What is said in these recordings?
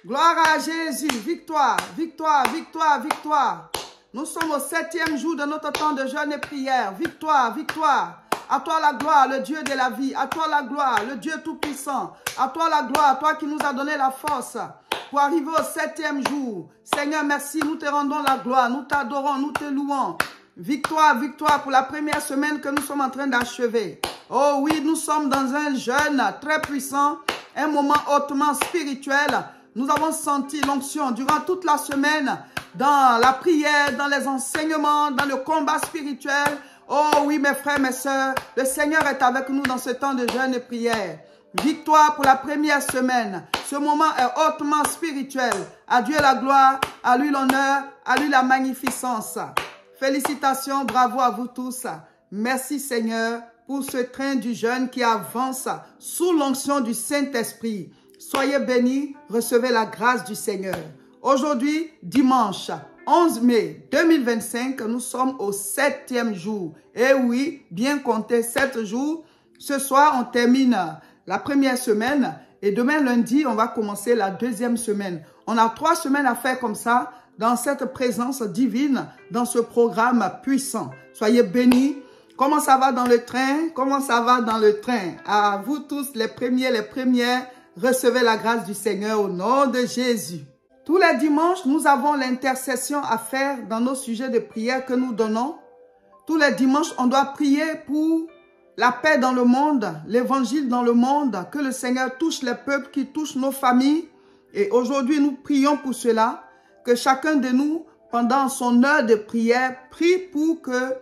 Gloire à Jésus. Victoire, victoire, victoire, victoire. Nous sommes au 7e jour de notre temps de jeûne et prière. Victoire, victoire. À toi la gloire, le Dieu de la vie. À toi la gloire, le Dieu tout-puissant. À toi la gloire, toi qui nous as donné la force pour arriver au 7e jour. Seigneur, merci. Nous te rendons la gloire. Nous t'adorons, nous te louons. Victoire, victoire pour la première semaine que nous sommes en train d'achever. Oh oui, nous sommes dans un jeûne très puissant, un moment hautement spirituel. Nous avons senti l'onction durant toute la semaine, dans la prière, dans les enseignements, dans le combat spirituel. Oh oui, mes frères, mes sœurs, le Seigneur est avec nous dans ce temps de jeûne et prière. Victoire pour la première semaine. Ce moment est hautement spirituel. À Dieu la gloire, à lui l'honneur, à lui la magnificence. Félicitations, bravo à vous tous. Merci Seigneur pour ce train du jeûne qui avance sous l'onction du Saint-Esprit. Soyez bénis, recevez la grâce du Seigneur. Aujourd'hui, dimanche 11 mai 2025, nous sommes au 7e jour. Et oui, bien compté 7 jours. Ce soir, on termine la première semaine et demain lundi, on va commencer la deuxième semaine. On a 3 semaines à faire comme ça, dans cette présence divine, dans ce programme puissant. Soyez bénis. Comment ça va dans le train? Comment ça va dans le train? À vous tous, les premiers, les premières, recevez la grâce du Seigneur au nom de Jésus. Tous les dimanches, nous avons l'intercession à faire dans nos sujets de prière que nous donnons. Tous les dimanches, on doit prier pour la paix dans le monde, l'évangile dans le monde, que le Seigneur touche les peuples, qui touche nos familles. Et aujourd'hui, nous prions pour cela, que chacun de nous, pendant son heure de prière, prie pour que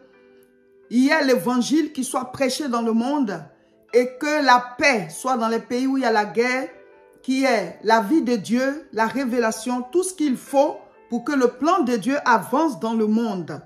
il y ait l'évangile qui soit prêché dans le monde et que la paix soit dans les pays où il y a la guerre, qui est la vie de Dieu, la révélation, tout ce qu'il faut pour que le plan de Dieu avance dans le monde.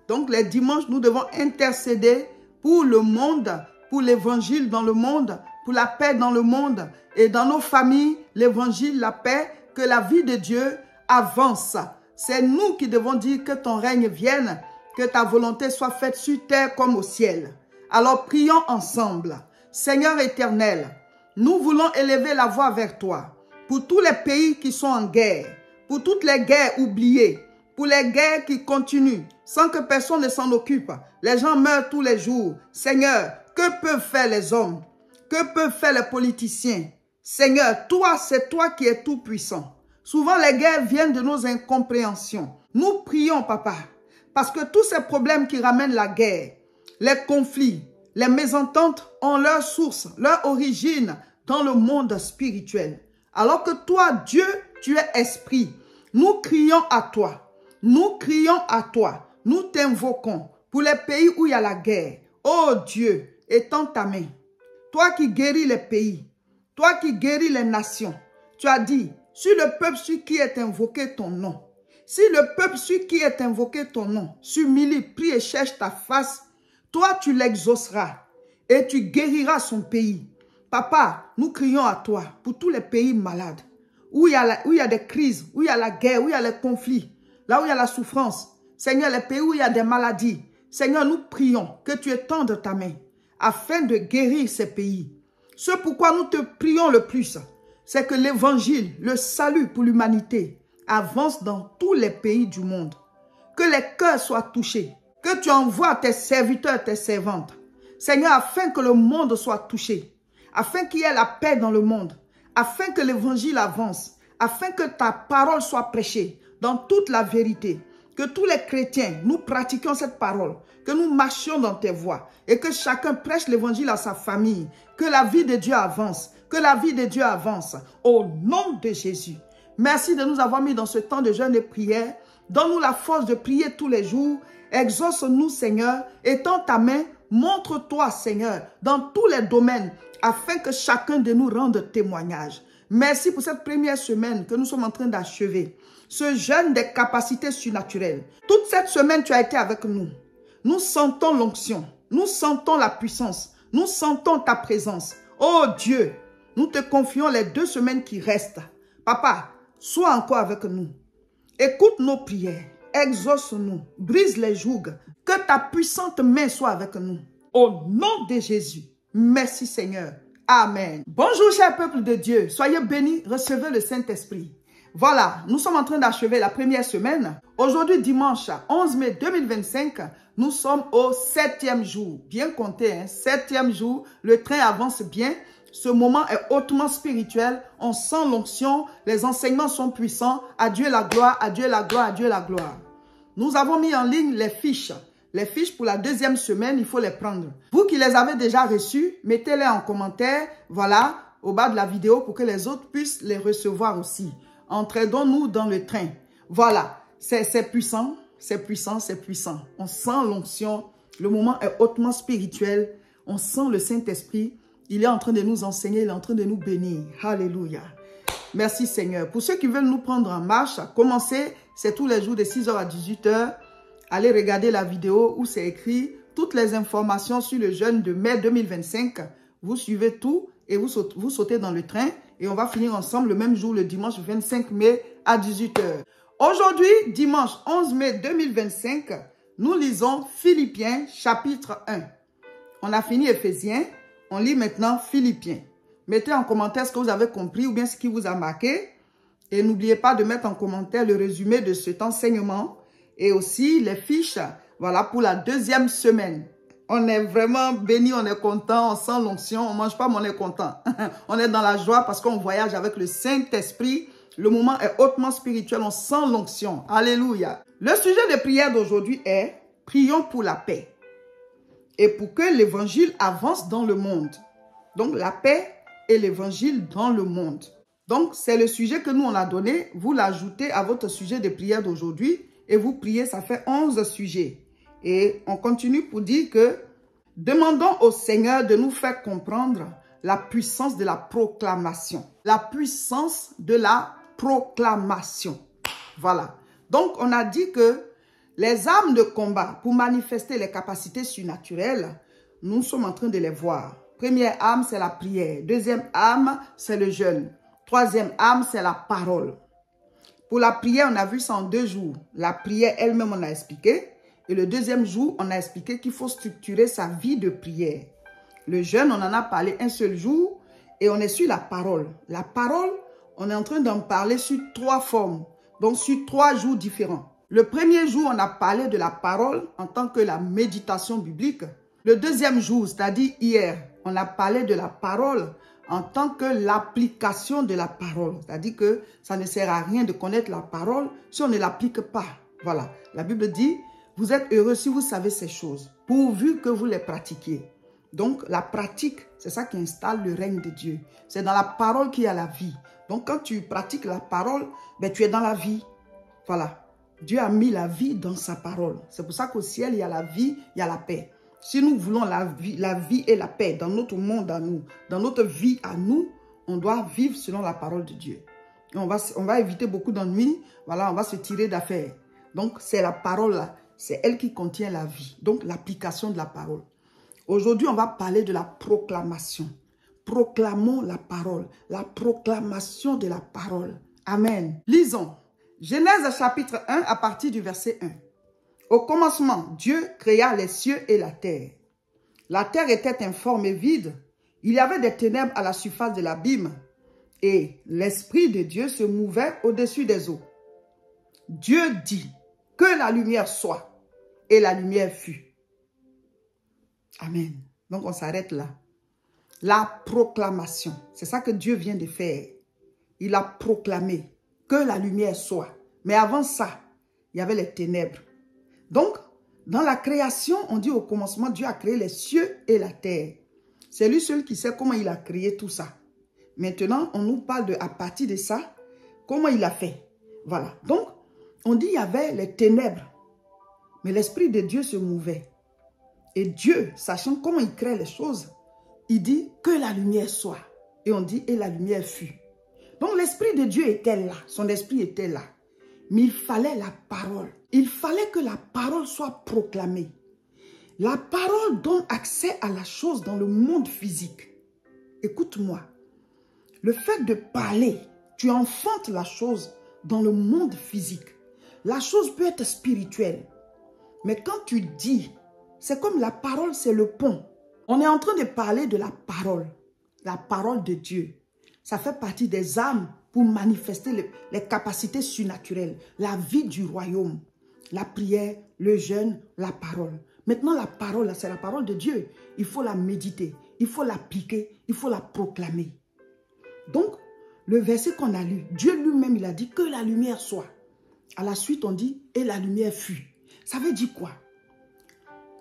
Donc les dimanches, nous devons intercéder pour le monde, pour l'évangile dans le monde, pour la paix dans le monde et dans nos familles, l'évangile, la paix, que la vie de Dieu avance. C'est nous qui devons dire que ton règne vienne, que ta volonté soit faite sur terre comme au ciel. Alors prions ensemble. Seigneur éternel, nous voulons élever la voix vers toi pour tous les pays qui sont en guerre, pour toutes les guerres oubliées, pour les guerres qui continuent sans que personne ne s'en occupe. Les gens meurent tous les jours. Seigneur, que peuvent faire les hommes? Que peuvent faire les politiciens? Seigneur, toi, c'est toi qui es tout puissant. Souvent, les guerres viennent de nos incompréhensions. Nous prions, Papa, parce que tous ces problèmes qui ramènent la guerre, les conflits, les mésententes ont leur source, leur origine dans le monde spirituel. Alors que toi, Dieu, tu es esprit. Nous crions à toi. Nous crions à toi. Nous t'invoquons pour les pays où il y a la guerre. Oh Dieu, étends ta main. Toi qui guéris les pays, toi qui guéris les nations, tu as dit, sur le peuple sur qui est invoqué ton nom, si le peuple sur qui est invoqué ton nom s'humilie, prie et cherche ta face, toi tu l'exauceras et tu guériras son pays. Papa, nous crions à toi pour tous les pays malades, où il y a des crises, où il y a la guerre, où il y a les conflits, là où il y a la souffrance. Seigneur, les pays où il y a des maladies, Seigneur, nous prions que tu étendes ta main afin de guérir ces pays. Ce pourquoi nous te prions le plus, c'est que l'évangile, le salut pour l'humanité, avance dans tous les pays du monde. Que les cœurs soient touchés. Que tu envoies tes serviteurs, tes servantes. Seigneur, afin que le monde soit touché. Afin qu'il y ait la paix dans le monde. Afin que l'évangile avance. Afin que ta parole soit prêchée dans toute la vérité. Que tous les chrétiens, nous pratiquions cette parole. Que nous marchions dans tes voies. Et que chacun prêche l'évangile à sa famille. Que la vie de Dieu avance. Que la vie de Dieu avance. Au nom de Jésus. Merci de nous avoir mis dans ce temps de jeûne et prière. Donne-nous la force de prier tous les jours. Exauce-nous, Seigneur. Étends ta main. Montre-toi, Seigneur, dans tous les domaines, afin que chacun de nous rende témoignage. Merci pour cette première semaine que nous sommes en train d'achever. Ce jeûne des capacités surnaturelles. Toute cette semaine, tu as été avec nous. Nous sentons l'onction. Nous sentons la puissance. Nous sentons ta présence. Oh Dieu, nous te confions les 2 semaines qui restent. Papa, sois encore avec nous. Écoute nos prières. Exauce-nous. Brise les jougs. Que ta puissante main soit avec nous. Au nom de Jésus. Merci Seigneur. Amen. Bonjour chers peuple de Dieu. Soyez bénis. Recevez le Saint-Esprit. Voilà, nous sommes en train d'achever la première semaine. Aujourd'hui, dimanche 11 mai 2025, nous sommes au 7e jour. Bien compté, hein? 7e jour, le train avance bien. Ce moment est hautement spirituel. On sent l'onction, les enseignements sont puissants. À Dieu la gloire, à Dieu la gloire, à Dieu la gloire. Nous avons mis en ligne les fiches. Les fiches pour la deuxième semaine, il faut les prendre. Vous qui les avez déjà reçues, mettez-les en commentaire, voilà, au bas de la vidéo pour que les autres puissent les recevoir aussi. Entraînons-nous dans le train. Voilà, c'est puissant, c'est puissant, c'est puissant. On sent l'onction, le moment est hautement spirituel. On sent le Saint-Esprit. Il est en train de nous enseigner, il est en train de nous bénir. Alléluia. Merci Seigneur. Pour ceux qui veulent nous prendre en marche, commencer, c'est tous les jours de 6h à 18h. Allez regarder la vidéo où c'est écrit toutes les informations sur le jeûne de mai 2025. Vous suivez tout et vous sautez dans le train. Et on va finir ensemble le même jour, le dimanche 25 mai à 18h. Aujourd'hui, dimanche 11 mai 2025, nous lisons Philippiens chapitre 1. On a fini Éphésiens, on lit maintenant Philippiens. Mettez en commentaire ce que vous avez compris ou bien ce qui vous a marqué. Et n'oubliez pas de mettre en commentaire le résumé de cet enseignement. Et aussi les fiches, voilà, pour la deuxième semaine. On est vraiment béni, on est content, on sent l'onction, on ne mange pas, mais on est content. On est dans la joie parce qu'on voyage avec le Saint-Esprit. Le moment est hautement spirituel, on sent l'onction. Alléluia. Le sujet de prière d'aujourd'hui est « Prions pour la paix » et pour que l'évangile avance dans le monde. Donc la paix et l'évangile dans le monde. Donc c'est le sujet que nous on a donné. Vous l'ajoutez à votre sujet de prière d'aujourd'hui et vous priez, ça fait 11 sujets. Et on continue pour dire que demandons au Seigneur de nous faire comprendre la puissance de la proclamation. La puissance de la proclamation. Voilà. Donc, on a dit que les armes de combat pour manifester les capacités surnaturelles, nous sommes en train de les voir. Première arme, c'est la prière. Deuxième arme, c'est le jeûne. Troisième arme, c'est la parole. Pour la prière, on a vu ça en 2 jours. La prière elle-même, on a expliqué. Et le deuxième jour, on a expliqué qu'il faut structurer sa vie de prière. Le jeûne, on en a parlé un seul jour et on est sur la parole. La parole, on est en train d'en parler sur 3 formes, donc sur 3 jours différents. Le premier jour, on a parlé de la parole en tant que la méditation biblique. Le deuxième jour, c'est-à-dire hier, on a parlé de la parole en tant que l'application de la parole. C'est-à-dire que ça ne sert à rien de connaître la parole si on ne l'applique pas. Voilà, la Bible dit... Vous êtes heureux si vous savez ces choses, pourvu que vous les pratiquiez. Donc, la pratique, c'est ça qui installe le règne de Dieu. C'est dans la parole qu'il y a la vie. Donc, quand tu pratiques la parole, ben, tu es dans la vie. Voilà. Dieu a mis la vie dans sa parole. C'est pour ça qu'au ciel, il y a la vie, il y a la paix. Si nous voulons la vie et la paix dans notre monde à nous, dans notre vie à nous, on doit vivre selon la parole de Dieu. Et on va éviter beaucoup d'ennuis. Voilà, on va se tirer d'affaires. Donc, c'est la parole là. C'est elle qui contient la vie. Donc, l'application de la parole. Aujourd'hui, on va parler de la proclamation. Proclamons la parole. La proclamation de la parole. Amen. Lisons. Genèse chapitre 1 à partir du verset 1. Au commencement, Dieu créa les cieux et la terre. La terre était informe et vide. Il y avait des ténèbres à la surface de l'abîme. Et l'Esprit de Dieu se mouvait au-dessus des eaux. Dieu dit que la lumière soit. Et la lumière fut. Amen. Donc, on s'arrête là. La proclamation. C'est ça que Dieu vient de faire. Il a proclamé que la lumière soit. Mais avant ça, il y avait les ténèbres. Donc, dans la création, on dit au commencement, Dieu a créé les cieux et la terre. C'est lui seul qui sait comment il a créé tout ça. Maintenant, on nous parle de, à partir de ça, comment il a fait. Voilà. Donc, on dit qu'il y avait les ténèbres. Mais l'Esprit de Dieu se mouvait. Et Dieu, sachant comment il crée les choses, il dit que la lumière soit. Et on dit et la lumière fut. Donc l'Esprit de Dieu était là. Son esprit était là. Mais il fallait la parole. Il fallait que la parole soit proclamée. La parole donne accès à la chose dans le monde physique. Écoute-moi. Le fait de parler, tu enfantes la chose dans le monde physique. La chose peut être spirituelle. Mais quand tu dis, c'est comme la parole, c'est le pont. On est en train de parler de la parole de Dieu. Ça fait partie des armes pour manifester les capacités surnaturelles, la vie du royaume, la prière, le jeûne, la parole. Maintenant, la parole, c'est la parole de Dieu. Il faut la méditer, il faut l'appliquer, il faut la proclamer. Donc, le verset qu'on a lu, Dieu lui-même, il a dit que la lumière soit. À la suite, on dit et la lumière fut. Ça veut dire quoi?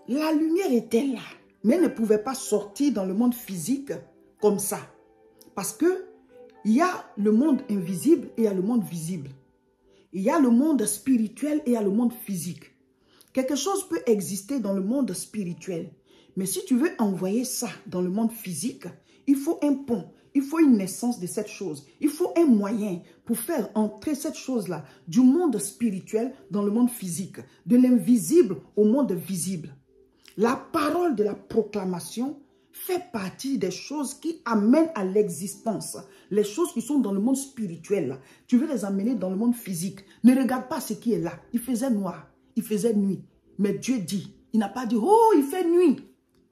La lumière était là, mais elle ne pouvait pas sortir dans le monde physique comme ça. Parce que il y a le monde invisible et il y a le monde visible. Il y a le monde spirituel et il y a le monde physique. Quelque chose peut exister dans le monde spirituel. Mais si tu veux envoyer ça dans le monde physique, il faut un pont, il faut une naissance de cette chose. Il faut un moyen pour faire entrer cette chose-là du monde spirituel dans le monde physique, de l'invisible au monde visible. La parole de la proclamation fait partie des choses qui amènent à l'existence. Les choses qui sont dans le monde spirituel, tu veux les amener dans le monde physique. Ne regarde pas ce qui est là. Il faisait noir, il faisait nuit. Mais Dieu dit, il n'a pas dit, oh, il fait nuit.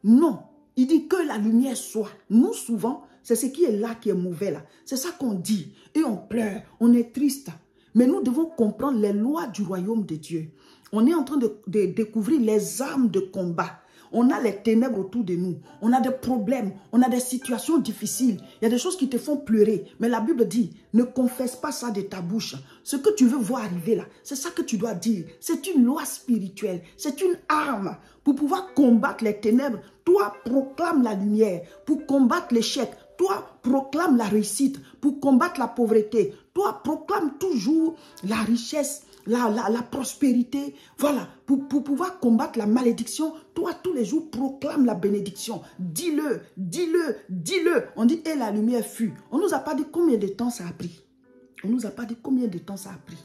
Non, il dit que la lumière soit. Nous, souvent, c'est ce qui est là qui est mauvais là. C'est ça qu'on dit. Et on pleure, on est triste. Mais nous devons comprendre les lois du royaume de Dieu. On est en train de découvrir les armes de combat. On a les ténèbres autour de nous. On a des problèmes. On a des situations difficiles. Il y a des choses qui te font pleurer. Mais la Bible dit, ne confesse pas ça de ta bouche. Ce que tu veux voir arriver là, c'est ça que tu dois dire. C'est une loi spirituelle. C'est une arme. Pour pouvoir combattre les ténèbres, toi, proclame la lumière. Pour combattre l'échec, toi, proclame la réussite. Pour combattre la pauvreté, toi, proclame toujours la richesse, la prospérité. Voilà, pour pouvoir combattre la malédiction, toi, tous les jours, proclame la bénédiction. Dis-le, dis-le, dis-le. On dit, et la lumière fut. On ne nous a pas dit combien de temps ça a pris. On ne nous a pas dit combien de temps ça a pris.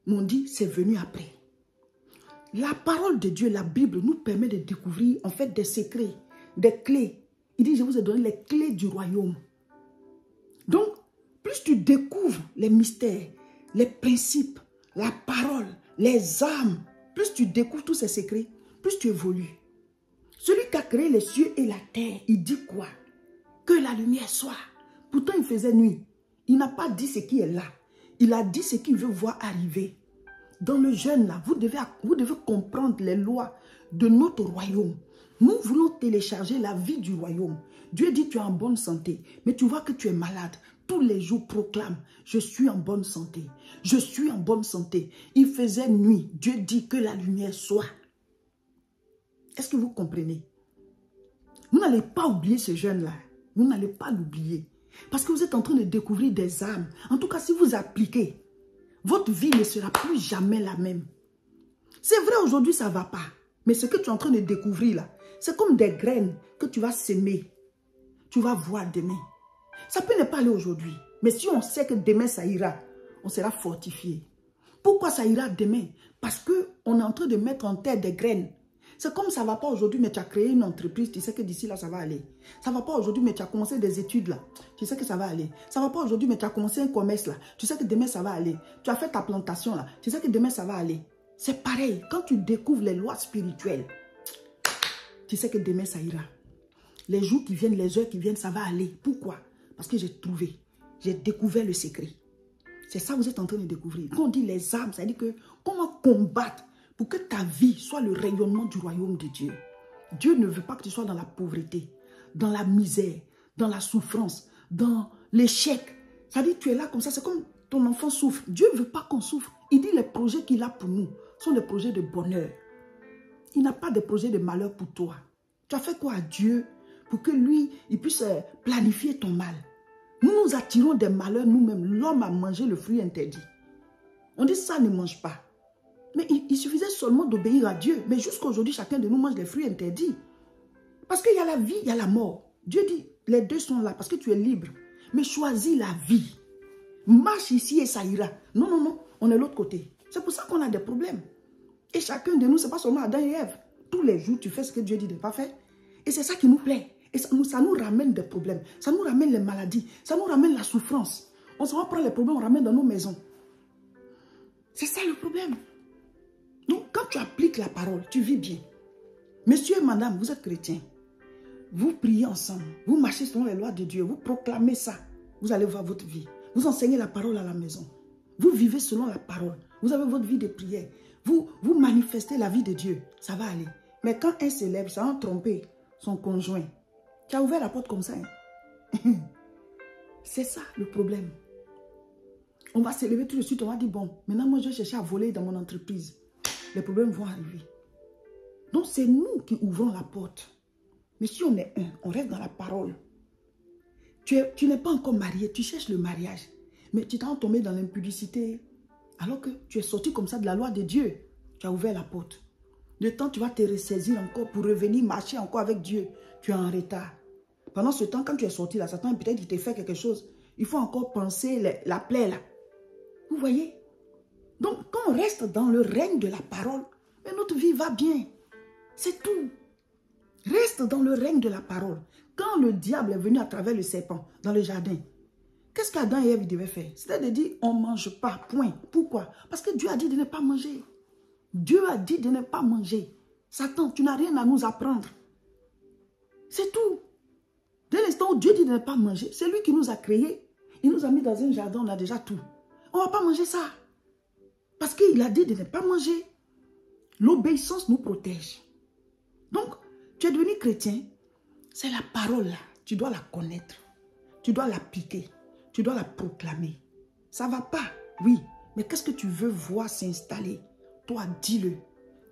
Mais on dit, c'est venu après. La parole de Dieu, la Bible, nous permet de découvrir, en fait, des secrets, des clés. Il dit, je vous ai donné les clés du royaume. Donc, plus tu découvres les mystères, les principes, la parole, les âmes, plus tu découvres tous ces secrets, plus tu évolues. Celui qui a créé les cieux et la terre, il dit quoi? Que la lumière soit. Pourtant, il faisait nuit. Il n'a pas dit ce qui est là. Il a dit ce qu'il veut voir arriver. Dans le jeûne, là, vous devez comprendre les lois de notre royaume. Nous voulons télécharger la vie du royaume. Dieu dit tu es en bonne santé, mais tu vois que tu es malade. Tous les jours proclame, je suis en bonne santé. Je suis en bonne santé. Il faisait nuit. Dieu dit que la lumière soit. Est-ce que vous comprenez? Vous n'allez pas oublier ce jeûne-là. Vous n'allez pas l'oublier. Parce que vous êtes en train de découvrir des âmes. En tout cas, si vous appliquez, votre vie ne sera plus jamais la même. C'est vrai, aujourd'hui, ça ne va pas. Mais ce que tu es en train de découvrir là, c'est comme des graines que tu vas s'aimer. Tu vas voir demain. Ça peut ne pas aller aujourd'hui. Mais si on sait que demain ça ira, on sera fortifié. Pourquoi ça ira demain? Parce qu'on est en train de mettre en terre des graines. C'est comme ça ne va pas aujourd'hui, mais tu as créé une entreprise, tu sais que d'ici là, ça va aller. Ça ne va pas aujourd'hui, mais tu as commencé des études là, tu sais que ça va aller. Ça ne va pas aujourd'hui, mais tu as commencé un commerce là, tu sais que demain, ça va aller. Tu as fait ta plantation là, tu sais que demain, ça va aller. C'est pareil, quand tu découvres les lois spirituelles, tu sais que demain, ça ira. Les jours qui viennent, les heures qui viennent, ça va aller. Pourquoi? Parce que j'ai trouvé, j'ai découvert le secret. C'est ça que vous êtes en train de découvrir. Quand on dit les âmes, ça veut dire que comment combattre pour que ta vie soit le rayonnement du royaume de Dieu. Dieu ne veut pas que tu sois dans la pauvreté, dans la misère, dans la souffrance, dans l'échec. Ça veut dire que tu es là comme ça, c'est comme ton enfant souffre. Dieu ne veut pas qu'on souffre. Il dit les projets qu'il a pour nous sont des projets de bonheur. Il n'a pas de projets de malheur pour toi. Tu as fait quoi à Dieu pour que lui, il puisse planifier ton mal? Nous nous attirons des malheurs nous-mêmes. L'homme a mangé le fruit interdit. On dit ça ne mange pas. Mais il suffisait seulement d'obéir à Dieu. Mais jusqu'à aujourd'hui, chacun de nous mange les fruits interdits. Parce qu'il y a la vie, il y a la mort. Dieu dit, les deux sont là parce que tu es libre. Mais choisis la vie. Marche ici et ça ira. Non, non, non, on est de l'autre côté. C'est pour ça qu'on a des problèmes. Et chacun de nous, ce n'est pas seulement Adam et Ève. Tous les jours, tu fais ce que Dieu dit de ne pas faire. Et c'est ça qui nous plaît. Et ça nous ramène des problèmes. Ça nous ramène les maladies. Ça nous ramène la souffrance. On s'en va prendre les problèmes, on ramène dans nos maisons. C'est ça le problème. Donc, quand tu appliques la parole, tu vis bien. Monsieur et madame, vous êtes chrétiens. Vous priez ensemble. Vous marchez selon les lois de Dieu. Vous proclamez ça. Vous allez voir votre vie. Vous enseignez la parole à la maison. Vous vivez selon la parole. Vous avez votre vie de prière. Vous manifestez la vie de Dieu. Ça va aller. Mais quand un célèbre, ça a trompé son conjoint. Tu as ouvert la porte comme ça. Hein? C'est ça le problème. On va se lever tout de suite. On va dire, bon, maintenant moi je vais chercher à voler dans mon entreprise. Les problèmes vont arriver. Donc c'est nous qui ouvrons la porte. Mais si on est un, on reste dans la parole. Tu n'es pas encore marié, tu cherches le mariage. Mais tu t'es tombé dans l'impudicité. Alors que tu es sorti comme ça de la loi de Dieu. Tu as ouvert la porte. Le temps, tu vas te ressaisir encore pour revenir marcher encore avec Dieu. Tu es en retard. Pendant ce temps, quand tu es sorti là, Satan peut-être il t'a fait quelque chose. Il faut encore penser la plaie là. Vous voyez? Donc, quand on reste dans le règne de la parole, mais notre vie va bien. C'est tout. Reste dans le règne de la parole. Quand le diable est venu à travers le serpent dans le jardin, qu'est-ce qu'Adam et Ève devaient faire? C'était de dire, on ne mange pas, point. Pourquoi? Parce que Dieu a dit de ne pas manger. Dieu a dit de ne pas manger. Satan, tu n'as rien à nous apprendre. C'est tout. Dès l'instant où Dieu dit de ne pas manger, c'est lui qui nous a créés. Il nous a mis dans un jardin, on a déjà tout. On ne va pas manger ça. Parce qu'il a dit de ne pas manger. L'obéissance nous protège. Donc, tu es devenu chrétien. C'est la parole là. Tu dois la connaître. Tu dois l'appliquer. Tu dois la proclamer. Ça ne va pas, oui. Mais qu'est-ce que tu veux voir s'installer? Toi, dis-le.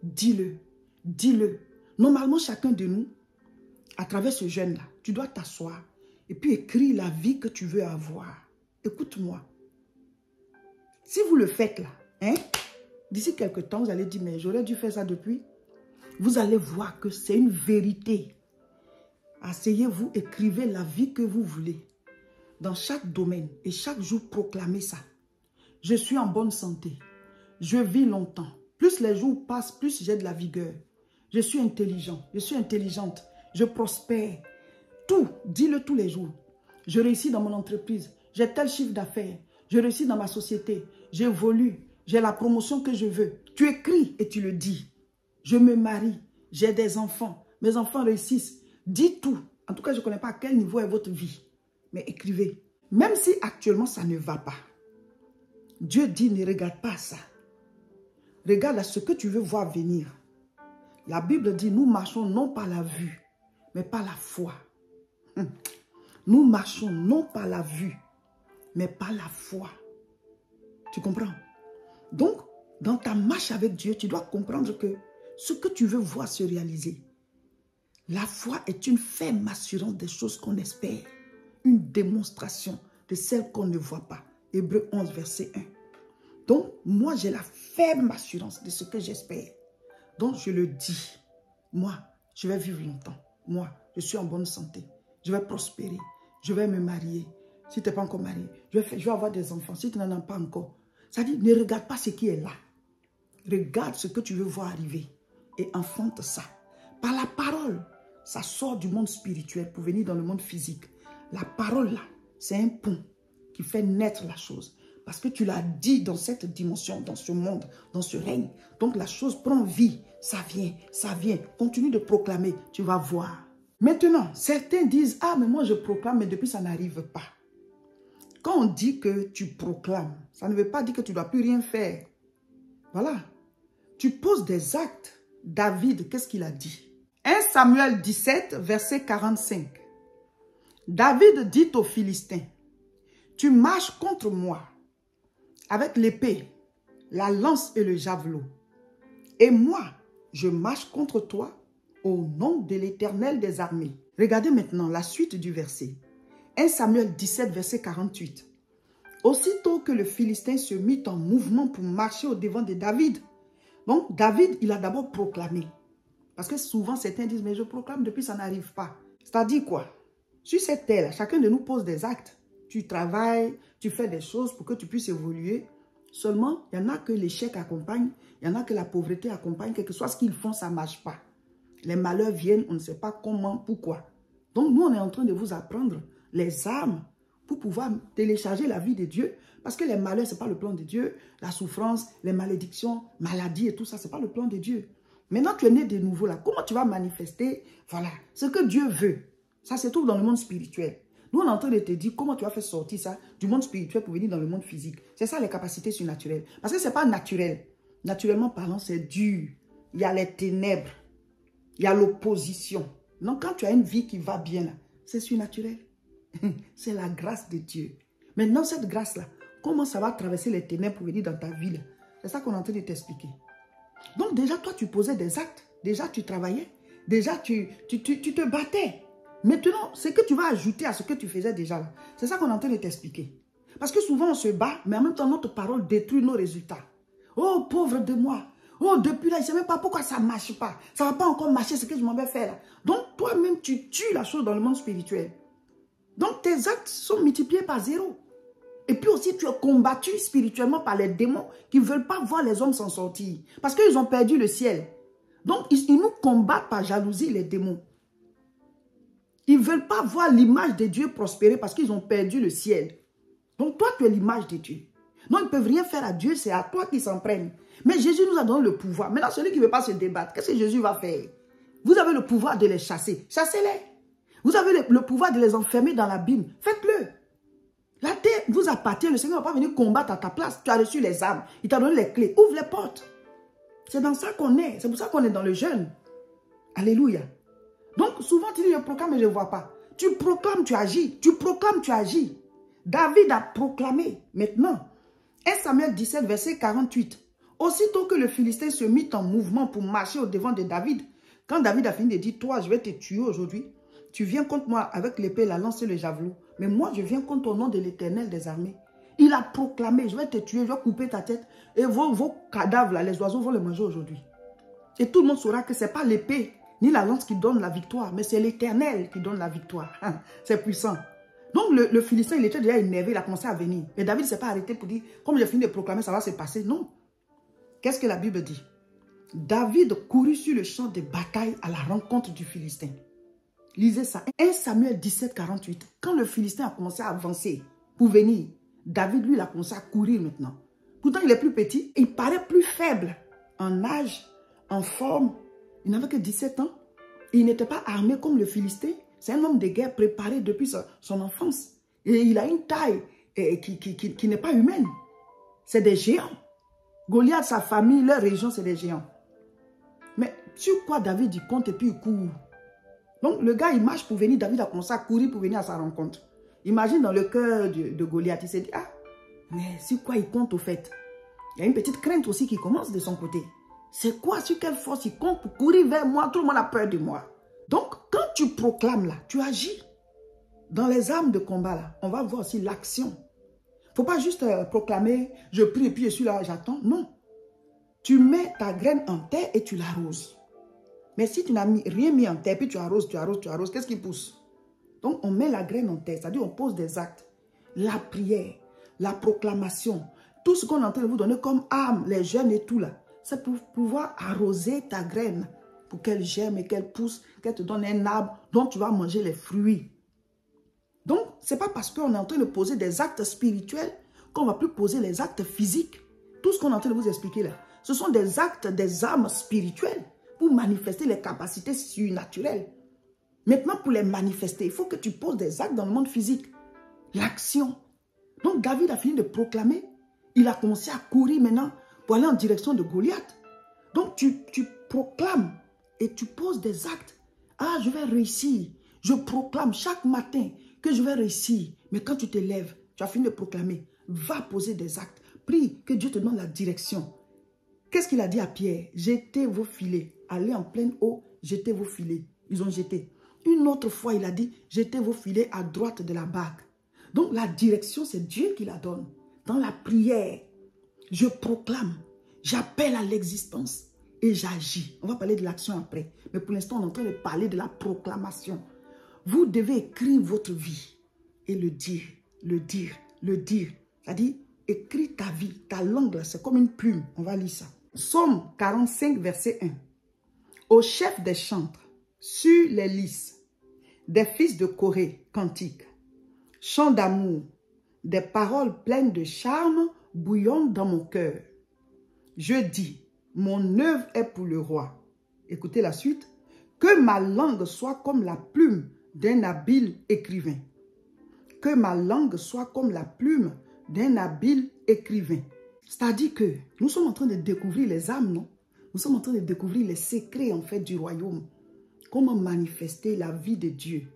Dis-le. Dis-le. Normalement, chacun de nous, à travers ce jeûne-là, tu dois t'asseoir et puis écrire la vie que tu veux avoir. Écoute-moi. Si vous le faites là, hein, d'ici quelques temps, vous allez dire, mais j'aurais dû faire ça depuis. Vous allez voir que c'est une vérité. Asseyez-vous, écrivez la vie que vous voulez. Dans chaque domaine et chaque jour, proclamez ça. Je suis en bonne santé. Je vis longtemps. Plus les jours passent, plus j'ai de la vigueur. Je suis intelligent. Je suis intelligente. Je prospère. Tout, dis-le tous les jours. Je réussis dans mon entreprise. J'ai tel chiffre d'affaires. Je réussis dans ma société. J'évolue. J'ai la promotion que je veux. Tu écris et tu le dis. Je me marie. J'ai des enfants. Mes enfants réussissent. Dis tout. En tout cas, je ne connais pas à quel niveau est votre vie. Mais écrivez. Même si actuellement ça ne va pas. Dieu dit, ne regarde pas à ça. Regarde à ce que tu veux voir venir. La Bible dit, nous marchons non par la vue, mais par la foi. Nous marchons non par la vue, mais par la foi. Tu comprends? Donc, dans ta marche avec Dieu, tu dois comprendre que ce que tu veux voir se réaliser, la foi est une ferme assurance des choses qu'on espère. Une démonstration de celles qu'on ne voit pas. Hébreux 11, verset 1. Donc, moi, j'ai la ferme assurance de ce que j'espère. Donc, je le dis. Moi, je vais vivre longtemps. Moi, je suis en bonne santé. Je vais prospérer. Je vais me marier. Si tu n'es pas encore marié, je vais avoir des enfants. Si tu n'en as pas encore. Ça dit, ne regarde pas ce qui est là. Regarde ce que tu veux voir arriver. Et enfante ça. Par la parole, ça sort du monde spirituel pour venir dans le monde physique. La parole là, c'est un pont qui fait naître la chose. Parce que tu l'as dit dans cette dimension, dans ce monde, dans ce règne. Donc la chose prend vie. Ça vient, ça vient. Continue de proclamer, tu vas voir. Maintenant, certains disent, ah mais moi je proclame, mais depuis ça n'arrive pas. Quand on dit que tu proclames, ça ne veut pas dire que tu ne dois plus rien faire. Voilà. Tu poses des actes. David, qu'est-ce qu'il a dit? 1 Samuel 17, verset 45. David dit aux Philistins, tu marches contre moi avec l'épée, la lance et le javelot. Et moi, je marche contre toi au nom de l'Éternel des armées. Regardez maintenant la suite du verset. 1 Samuel 17, verset 48. Aussitôt que le Philistin se mit en mouvement pour marcher au devant de David. Donc, David, il a d'abord proclamé. Parce que souvent, certains disent, mais je proclame depuis, ça n'arrive pas. C'est-à-dire quoi? Sur cette terre, chacun de nous pose des actes. Tu travailles, tu fais des choses pour que tu puisses évoluer. Seulement, il y en a que l'échec accompagne, il y en a que la pauvreté accompagne, quel que soit ce qu'ils font, ça ne marche pas. Les malheurs viennent, on ne sait pas comment, pourquoi. Donc, nous, on est en train de vous apprendre les armes pour pouvoir télécharger la vie de Dieu. Parce que les malheurs, ce n'est pas le plan de Dieu. La souffrance, les malédictions, maladies et tout ça, ce n'est pas le plan de Dieu. Maintenant, tu es né de nouveau là. Comment tu vas manifester, voilà, ce que Dieu veut? Ça se trouve dans le monde spirituel. Nous, on est en train de te dire comment tu vas faire sortir ça du monde spirituel pour venir dans le monde physique. C'est ça les capacités surnaturelles. Parce que ce n'est pas naturel. Naturellement parlant, c'est dur. Il y a les ténèbres. Il y a l'opposition. Donc, quand tu as une vie qui va bien, là, c'est surnaturel. C'est la grâce de Dieu. Maintenant, cette grâce-là, comment ça va traverser les ténèbres pour venir dans ta vie? C'est ça qu'on est en train de t'expliquer. Donc, déjà, toi, tu posais des actes. Déjà, tu travaillais. Déjà, tu te battais. Maintenant, ce que tu vas ajouter à ce que tu faisais déjà là, c'est ça qu'on est en train de t'expliquer. Parce que souvent, on se bat, mais en même temps, notre parole détruit nos résultats. Oh, pauvre de moi. Oh, depuis là, je ne sais même pas pourquoi ça ne marche pas. Ça ne va pas encore marcher ce que je m'en vais faire là. Donc, toi-même, tu tues la chose dans le monde spirituel. Donc, tes actes sont multipliés par 0. Et puis aussi, tu es combattu spirituellement par les démons qui ne veulent pas voir les hommes s'en sortir. Parce qu'ils ont perdu le ciel. Donc, ils nous combattent par jalousie, les démons. Ils ne veulent pas voir l'image de Dieu prospérer parce qu'ils ont perdu le ciel. Donc, toi, tu es l'image de Dieu. Donc, ils ne peuvent rien faire à Dieu, c'est à toi qu'ils s'en prennent. Mais Jésus nous a donné le pouvoir. Maintenant, celui qui ne veut pas se débattre, qu'est-ce que Jésus va faire? Vous avez le pouvoir de les chasser. Chassez-les. Vous avez le pouvoir de les enfermer dans l'abîme. Faites-le. La terre vous appartient. Le Seigneur ne va pas venir combattre à ta place. Tu as reçu les armes. Il t'a donné les clés. Ouvre les portes. C'est dans ça qu'on est. C'est pour ça qu'on est dans le jeûne. Alléluia. Donc, souvent, tu dis, je proclame, mais je ne vois pas. Tu proclames, tu agis. Tu proclames, tu agis. David a proclamé. Maintenant, 1 Samuel 17, verset 48. Aussitôt que le Philistin se mit en mouvement pour marcher au devant de David, quand David a fini de dire, toi, je vais te tuer aujourd'hui, tu viens contre moi avec l'épée, la lance et le javelot. Mais moi, je viens contre au nom de l'Éternel des armées. Il a proclamé, je vais te tuer, je vais couper ta tête. Et vos cadavres, là, les oiseaux vont les manger aujourd'hui. Et tout le monde saura que ce n'est pas l'épée ni la lance qui donne la victoire, mais c'est l'Éternel qui donne la victoire. C'est puissant. Donc le Philistin, il était déjà énervé, il a commencé à venir. Mais David ne s'est pas arrêté pour dire, comme j'ai fini de proclamer, ça va se passer. Non. Qu'est-ce que la Bible dit? David courut sur le champ de bataille à la rencontre du Philistin. Lisez ça. 1 Samuel 17, 48. Quand le Philistin a commencé à avancer pour venir, David, lui, il a commencé à courir maintenant. Pourtant, il est plus petit. Il paraît plus faible en âge, en forme. Il n'avait que 17 ans. Il n'était pas armé comme le Philistin. C'est un homme de guerre préparé depuis son enfance. Et il a une taille qui n'est pas humaine. C'est des géants. Goliath, sa famille, leur région, c'est des géants. Mais sur quoi David, il compte et puis il court. Donc, le gars, il marche pour venir. David a commencé à courir pour venir à sa rencontre. Imagine dans le cœur de Goliath, il s'est dit, ah, mais sur quoi il compte au fait? Il y a une petite crainte aussi qui commence de son côté. C'est quoi, sur quelle force il compte pour courir vers moi? Tout le monde a peur de moi. Donc, quand tu proclames là, tu agis. Dans les armes de combat là, on va voir aussi l'action. Il ne faut pas juste proclamer, je prie et puis je suis là, j'attends. Non. Tu mets ta graine en terre et tu l'arroses. Mais si tu n'as rien mis en terre, puis tu arroses, qu'est-ce qui pousse? Donc, on met la graine en terre, c'est-à-dire on pose des actes. La prière, la proclamation, tout ce qu'on est en train de vous donner comme arme, les jeunes et tout là, c'est pour pouvoir arroser ta graine, pour qu'elle germe et qu'elle pousse, qu'elle te donne un arbre dont tu vas manger les fruits. Donc, ce n'est pas parce qu'on est en train de poser des actes spirituels qu'on ne va plus poser les actes physiques. Tout ce qu'on est en train de vous expliquer là, ce sont des actes, des armes spirituelles pour manifester les capacités surnaturelles. Maintenant, pour les manifester, il faut que tu poses des actes dans le monde physique. L'action. Donc, David a fini de proclamer. Il a commencé à courir maintenant pour aller en direction de Goliath. Donc, tu proclames et tu poses des actes. Ah, je vais réussir. Je proclame chaque matin que je vais réussir. Mais quand tu te lèves, tu as fini de proclamer. Va poser des actes. Prie que Dieu te donne la direction. Qu'est-ce qu'il a dit à Pierre? Jetez vos filets. Allez en pleine eau, jetez vos filets. Ils ont jeté. Une autre fois, il a dit, jetez vos filets à droite de la barque. Donc, la direction, c'est Dieu qui la donne. Dans la prière, je proclame, j'appelle à l'existence et j'agis. On va parler de l'action après. Mais pour l'instant, on est en train de parler de la proclamation. Vous devez écrire votre vie et le dire, le dire, le dire. C'est-à-dire, écris ta vie, ta langue, c'est comme une plume. On va lire ça. Psaume 45, verset 1. Au chef des chantres, sur les lys, des fils de Corée, cantiques, chants d'amour, des paroles pleines de charme bouillonnent dans mon cœur. Je dis, mon œuvre est pour le roi. Écoutez la suite. Que ma langue soit comme la plume d'un habile écrivain. que ma langue soit comme la plume d'un habile écrivain. C'est-à-dire que nous sommes en train de découvrir les âmes, non? Nous sommes en train de découvrir les secrets, en fait, du royaume. Comment manifester la vie de Dieu.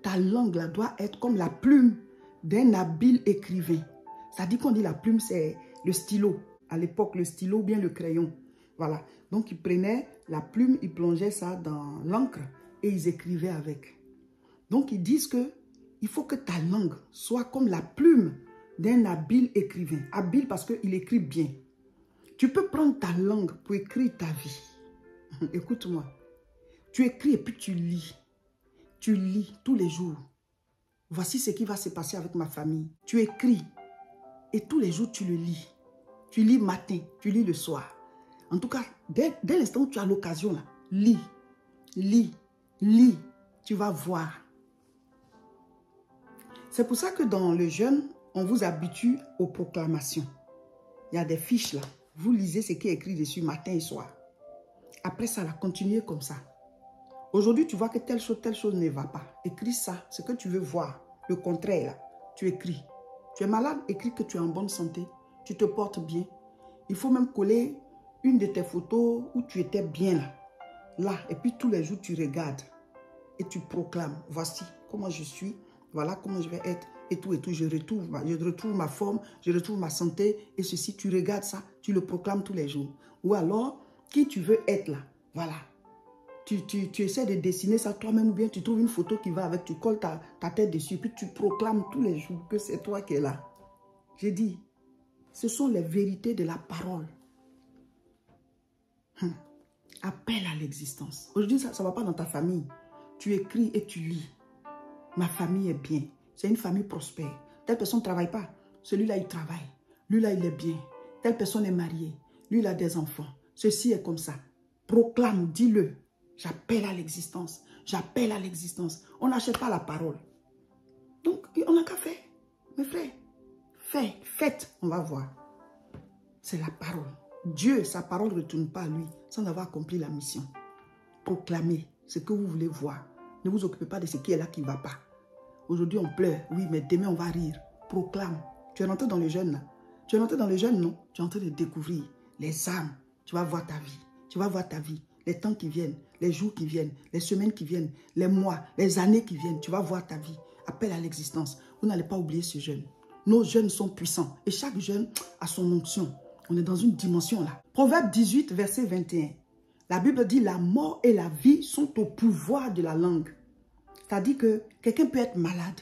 Ta langue là, doit être comme la plume d'un habile écrivain. C'est-à-dire qu'on dit la plume, c'est le stylo. À l'époque, le stylo ou bien le crayon. Voilà. Donc, ils prenaient la plume, ils plongeaient ça dans l'encre et ils écrivaient avec. Donc, ils disent que il faut que ta langue soit comme la plume d'un habile écrivain. Habile parce qu'il écrit bien. Tu peux prendre ta langue pour écrire ta vie. Écoute-moi. Tu écris et puis tu lis. Tu lis tous les jours. Voici ce qui va se passer avec ma famille. Tu écris et tous les jours tu le lis. Tu lis matin, tu lis le soir. En tout cas, dès l'instant où tu as l'occasion, là, lis, lis, lis. Tu vas voir. C'est pour ça que dans le jeûne, on vous habitue aux proclamations. Il y a des fiches là. Vous lisez ce qui est écrit dessus matin et soir. Après ça, là, continuez comme ça. Aujourd'hui, tu vois que telle chose ne va pas. Écris ça, ce que tu veux voir. Le contraire, là, tu écris. Tu es malade, écris que tu es en bonne santé. Tu te portes bien. Il faut même coller une de tes photos où tu étais bien là. Là, et puis tous les jours, tu regardes. Et tu proclames. Voici comment je suis. Voilà comment je vais être. Et tout, je retrouve ma forme. Je retrouve ma santé. Et ceci, tu regardes ça. Tu le proclames tous les jours. Ou alors, qui tu veux être là. Voilà. Tu essaies de dessiner ça toi-même ou bien tu trouves une photo qui va avec, tu colles ta tête dessus, puis tu proclames tous les jours que c'est toi qui es là. J'ai dit, ce sont les vérités de la parole. Appel à l'existence. Aujourd'hui, ça ne va pas dans ta famille. Tu écris et tu lis. Ma famille est bien. C'est une famille prospère. Telle personne ne travaille pas. Celui-là, il travaille. Lui-là, il est bien. Telle personne est mariée. Lui, il a des enfants. Ceci est comme ça. Proclame, dis-le. J'appelle à l'existence. J'appelle à l'existence. On n'achète pas la parole. Donc, on n'a qu'à faire. Mes frères, faites, on va voir. C'est la parole. Dieu, sa parole ne retourne pas à lui sans avoir accompli la mission. Proclamez ce que vous voulez voir. Ne vous occupez pas de ce qui est là qui ne va pas. Aujourd'hui, on pleure. Oui, mais demain, on va rire. Proclame. Tu es rentré dans le jeûne, là. Tu es rentré dans le jeûne, non? Tu es en train de découvrir les âmes. Tu vas voir ta vie. Tu vas voir ta vie. Les temps qui viennent, les jours qui viennent, les semaines qui viennent, les mois, les années qui viennent. Tu vas voir ta vie. Appel à l'existence. Vous n'allez pas oublier ce jeûne. Nos jeûnes sont puissants. Et chaque jeûne a son onction. On est dans une dimension là. Proverbe 18, verset 21. La Bible dit, la mort et la vie sont au pouvoir de la langue. C'est-à-dire que quelqu'un peut être malade,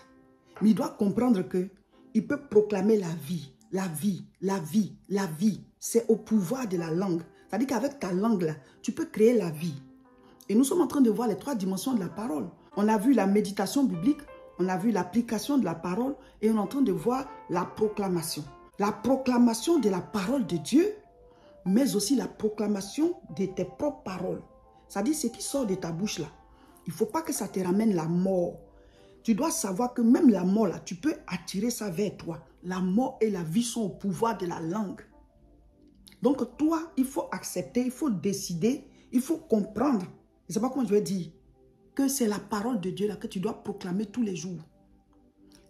mais il doit comprendre qu'il peut proclamer la vie, la vie, la vie, la vie. C'est au pouvoir de la langue. C'est-à-dire qu'avec ta langue là, tu peux créer la vie. Et nous sommes en train de voir les 3 dimensions de la parole. On a vu la méditation biblique, on a vu l'application de la parole et on est en train de voir la proclamation. La proclamation de la parole de Dieu, mais aussi la proclamation de tes propres paroles. C'est-à-dire ce qui sort de ta bouche là. Il ne faut pas que ça te ramène la mort. Tu dois savoir que même la mort là, tu peux attirer ça vers toi. La mort et la vie sont au pouvoir de la langue. Donc toi, il faut accepter, il faut décider, il faut comprendre. Je ne sais pas comment je vais dire. Que c'est la parole de Dieu là que tu dois proclamer tous les jours.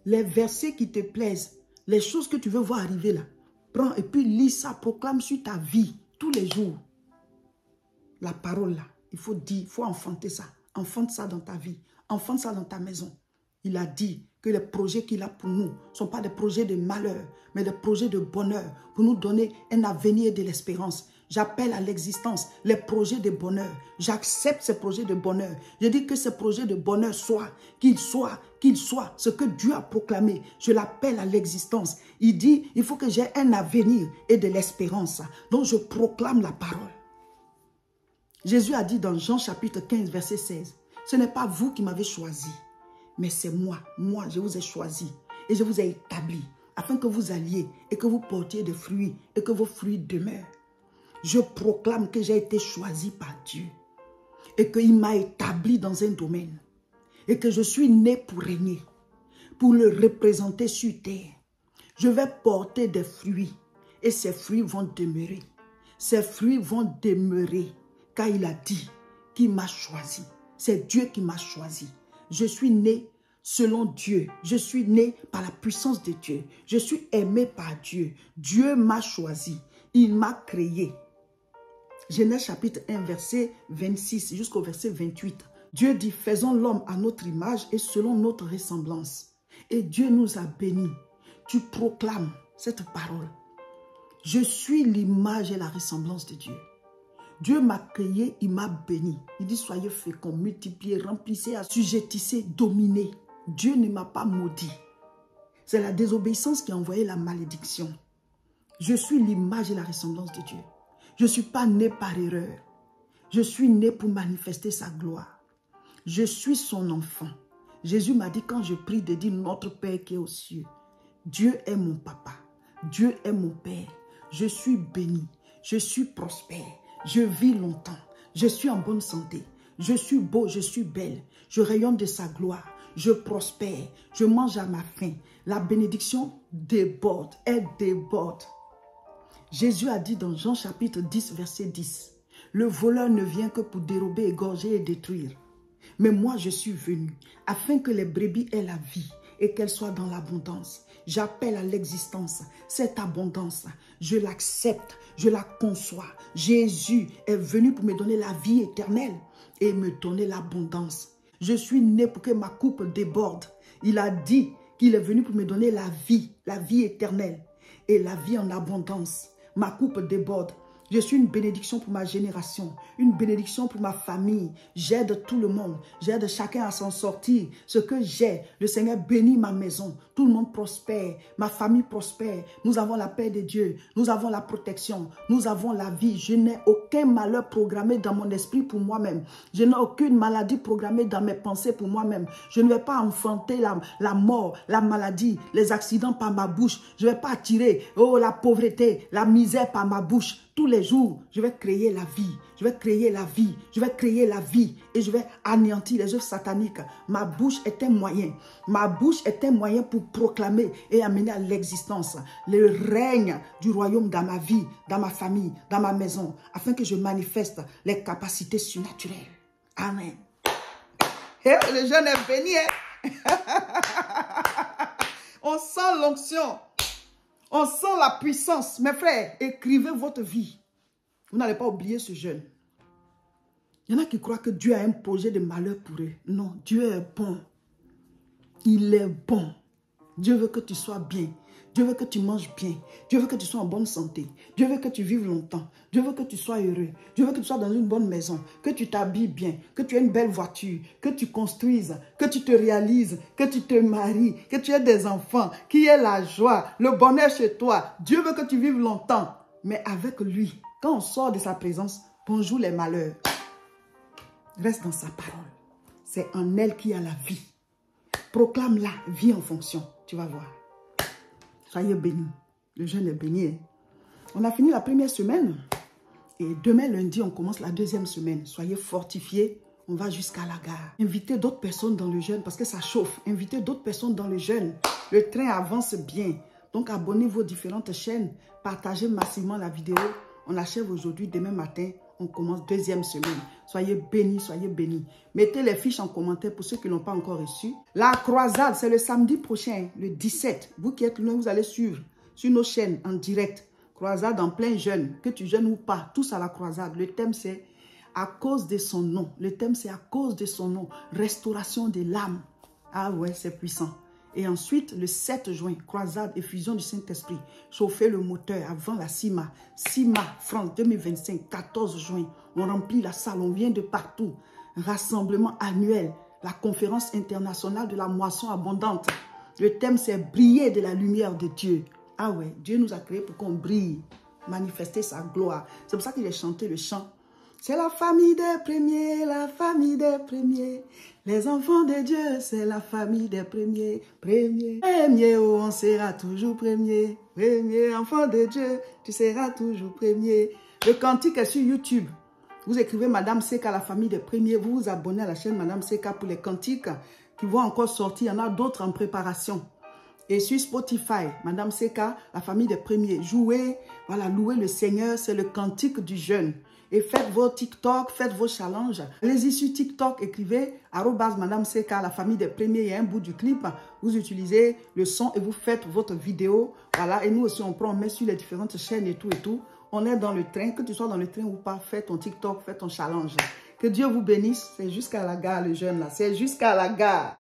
Les versets qui te plaisent, les choses que tu veux voir arriver là. Prends et puis lis ça, proclame sur ta vie tous les jours. La parole là, il faut dire, il faut enfanter ça. Enfante ça dans ta vie, enfante ça dans ta maison. Il a dit que les projets qu'il a pour nous ne sont pas des projets de malheur, mais des projets de bonheur, pour nous donner un avenir et de l'espérance. J'appelle à l'existence les projets de bonheur. J'accepte ces projets de bonheur. Je dis que ces projets de bonheur soient, qu'ils soient ce que Dieu a proclamé. Je l'appelle à l'existence. Il dit, il faut que j'ai un avenir et de l'espérance. Donc je proclame la parole. Jésus a dit dans Jean chapitre 15, verset 16, « Ce n'est pas vous qui m'avez choisi, mais c'est moi. Moi, je vous ai choisi et je vous ai établi afin que vous alliez et que vous portiez des fruits et que vos fruits demeurent. Je proclame que j'ai été choisi par Dieu et qu'il m'a établi dans un domaine et que je suis né pour régner, pour le représenter sur terre. Je vais porter des fruits et ces fruits vont demeurer. Ces fruits vont demeurer car il a dit qu'il m'a choisi. C'est Dieu qui m'a choisi. Je suis né selon Dieu. Je suis né par la puissance de Dieu. Je suis aimé par Dieu. Dieu m'a choisi. Il m'a créé. Genèse chapitre 1, verset 26 jusqu'au verset 28. Dieu dit, faisons l'homme à notre image et selon notre ressemblance. Et Dieu nous a bénis. Tu proclames cette parole. Je suis l'image et la ressemblance de Dieu. Dieu m'a créé, il m'a béni. Il dit, soyez féconds, multipliez, remplissez, assujettissez, dominez. Dieu ne m'a pas maudit. C'est la désobéissance qui a envoyé la malédiction. Je suis l'image et la ressemblance de Dieu. Je ne suis pas né par erreur. Je suis né pour manifester sa gloire. Je suis son enfant. Jésus m'a dit, quand je prie, de dire notre Père qui est aux cieux. Dieu est mon papa. Dieu est mon Père. Je suis béni. Je suis prospère. Je vis longtemps. Je suis en bonne santé. Je suis beau, je suis belle. Je rayonne de sa gloire. Je prospère. Je mange à ma faim. La bénédiction déborde. Elle déborde. Jésus a dit dans Jean chapitre 10, verset 10. Le voleur ne vient que pour dérober, égorger et détruire. Mais moi, je suis venu afin que les brebis aient la vie et qu'elles soient dans l'abondance. J'appelle à l'existence cette abondance. Je l'accepte, je la conçois. Jésus est venu pour me donner la vie éternelle et me donner l'abondance. Je suis né pour que ma coupe déborde. Il a dit qu'il est venu pour me donner la vie éternelle et la vie en abondance. Ma coupe déborde. Je suis une bénédiction pour ma génération, une bénédiction pour ma famille. J'aide tout le monde, j'aide chacun à s'en sortir. Ce que j'ai, le Seigneur bénit ma maison. Tout le monde prospère, ma famille prospère. Nous avons la paix de Dieu, nous avons la protection, nous avons la vie. Je n'ai aucun malheur programmé dans mon esprit pour moi-même. Je n'ai aucune maladie programmée dans mes pensées pour moi-même. Je ne vais pas enfanter la mort, la maladie, les accidents par ma bouche. Je ne vais pas attirer la pauvreté, la misère par ma bouche. Tous les jours, je vais créer la vie, je vais créer la vie, je vais créer la vie et je vais anéantir les œuvres sataniques. Ma bouche est un moyen. Ma bouche est un moyen pour proclamer et amener à l'existence le règne du royaume dans ma vie, dans ma famille, dans ma maison, afin que je manifeste les capacités surnaturelles. Amen. Et le jeune est béni. On sent l'onction. On sent la puissance. Mes frères, écrivez votre vie. Vous n'allez pas oublier ce jeûne. Il y en a qui croient que Dieu a un projet de malheur pour eux. Non, Dieu est bon. Il est bon. Dieu veut que tu sois bien. Dieu veut que tu manges bien. Dieu veut que tu sois en bonne santé. Dieu veut que tu vives longtemps. Dieu veut que tu sois heureux. Dieu veut que tu sois dans une bonne maison. Que tu t'habilles bien. Que tu aies une belle voiture. Que tu construises. Que tu te réalises. Que tu te maries. Que tu aies des enfants. Qu'il y ait la joie. Le bonheur chez toi. Dieu veut que tu vives longtemps. Mais avec lui, quand on sort de sa présence, bonjour les malheurs. Reste dans sa parole. C'est en elle qu'il y a la vie. Proclame-la. Vis en fonction. Tu vas voir. Soyez bénis. Le jeûne est béni. On a fini la première semaine. Et demain, lundi, on commence la deuxième semaine. Soyez fortifiés. On va jusqu'à la gare. Invitez d'autres personnes dans le jeûne parce que ça chauffe. Invitez d'autres personnes dans le jeûne. Le train avance bien. Donc, abonnez-vous aux différentes chaînes. Partagez massivement la vidéo. On achève aujourd'hui. Demain matin, on commence deuxième semaine. Soyez bénis, soyez bénis. Mettez les fiches en commentaire pour ceux qui ne l'ont pas encore reçu. La croisade, c'est le samedi prochain, le 17. Vous qui êtes loin, vous allez suivre sur nos chaînes en direct. Croisade en plein jeûne, que tu jeûnes ou pas, tous à la croisade. Le thème, c'est à cause de son nom. Le thème, c'est à cause de son nom. Restauration de l'âme. Ah ouais, c'est puissant. Et ensuite, le 7 juin, croisade et fusion du Saint-Esprit. Chauffer le moteur avant la CIMA. CIMA, France 2025, 14 juin. On remplit la salle, on vient de partout. Rassemblement annuel. La conférence internationale de la moisson abondante. Le thème, c'est briller de la lumière de Dieu. Ah ouais, Dieu nous a créés pour qu'on brille. Manifester sa gloire. C'est pour ça que j'ai chanté le chant. C'est la famille des premiers, la famille des premiers. Les enfants de Dieu, c'est la famille des premiers. Premier, oh, on sera toujours premier. Premier, enfant de Dieu, tu seras toujours premier. Le cantique est sur YouTube. Vous écrivez Madame Seka, la famille des premiers. Vous vous abonnez à la chaîne Madame Seka pour les cantiques qui vont encore sortir. Il y en a d'autres en préparation. Et sur Spotify, Madame Seka, la famille des premiers. Jouez, voilà, louez le Seigneur, c'est le cantique du jeûne. et faites vos TikTok, faites vos challenges. Allez-y sur TikTok, écrivez @Madame CK, la famille des premiers, il y a un bout du clip. Vous utilisez le son et vous faites votre vidéo. Voilà, et nous aussi, on met sur les différentes chaînes et tout et tout. On est dans le train, que tu sois dans le train ou pas, fais ton TikTok, fais ton challenge. Que Dieu vous bénisse. C'est jusqu'à la gare, le jeune là. C'est jusqu'à la gare.